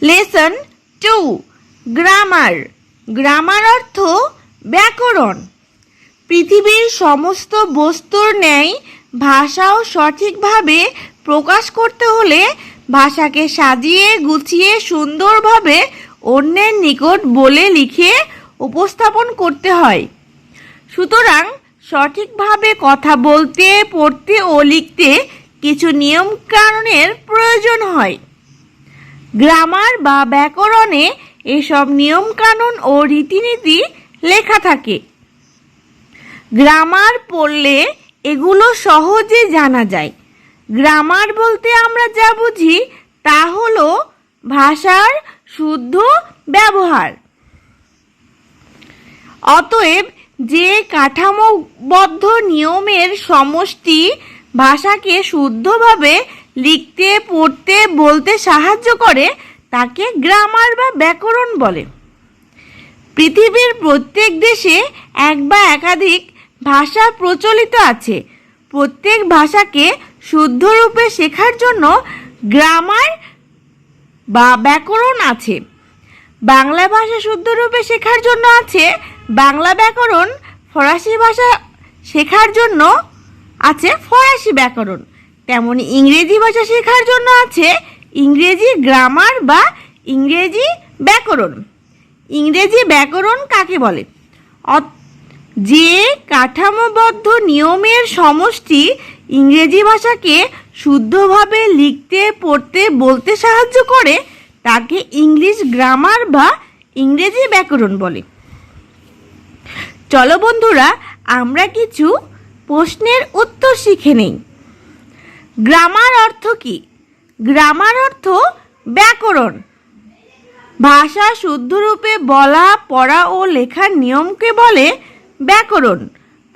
Lesson 2 grammar. Grammar অর্থ ব্যাকরণ। পৃথিবীর সমস্ত বস্তুর ন্যায় ভাষাও সঠিকভাবে প্রকাশ করতে হলে ভাষাকে সাজিয়ে গুছিয়ে সুন্দরভাবে অন্যের নিকট বলে লিখে উপস্থাপন করতে হয়। সুতরাং সঠিকভাবে কথা বলতে, পড়তে ও লিখতে কিছু নিয়মকানুনের প্রয়োজন হয়। গ্রামার বা ব্যাকরণে এসব নিয়মকানুন ও রীতিনীতি লেখা থাকে। গ্রামার পড়লে এগুলো সহজে জানা যায়। গ্রামার বলতে আমরা যা বুঝি তা হলো ভাষার শুদ্ধ ব্যবহার। অতএব যে কাঠামোবদ্ধ নিয়মের সমষ্টি ভাষাকে শুদ্ধভাবে লিখতে, পড়তে, বলতে সাহায্য করে তাকে গ্রামার বা ব্যাকরণ বলে। পৃথিবীর প্রত্যেক দেশে এক বা একাধিক ভাষা প্রচলিত আছে। প্রত্যেক ভাষাকে শুদ্ধরূপে শেখার জন্য গ্রামার বা ব্যাকরণ আছে। বাংলা ভাষা শুদ্ধরূপে শেখার জন্য আছে বাংলা ব্যাকরণ। ফরাসি ভাষা শেখার জন্য আছে ফরাসি ব্যাকরণ। তেমনি ইংরেজি ভাষা শেখার জন্য আছে ইংরেজি গ্রামার বা ইংরেজি ব্যাকরণ। ইংরেজি ব্যাকরণ কাকে বলে? যে কাঠামোবদ্ধ নিয়মের সমষ্টি ইংরেজি ভাষাকে শুদ্ধভাবে লিখতে, পড়তে, বলতে সাহায্য করে তাকে ইংলিশ গ্রামার বা ইংরেজি ব্যাকরণ বলে। চলো বন্ধুরা, আমরা কিছু প্রশ্নের উত্তর শিখে নেই। গ্রামার অর্থ কি? গ্রামার অর্থ ব্যাকরণ। ভাষা শুদ্ধরূপে বলা, পড়া ও লেখার নিয়মকে বলে ব্যাকরণ।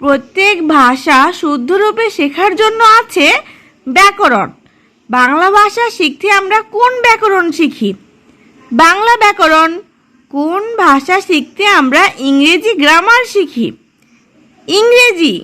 প্রত্যেক ভাষা শুদ্ধরূপে শেখার জন্য আছে ব্যাকরণ। বাংলা ভাষা শিখতে আমরা কোন ব্যাকরণ শিখি? বাংলা ব্যাকরণ। কোন ভাষা শিখতে আমরা ইংরেজি গ্রামার শিখি? ইংরেজি।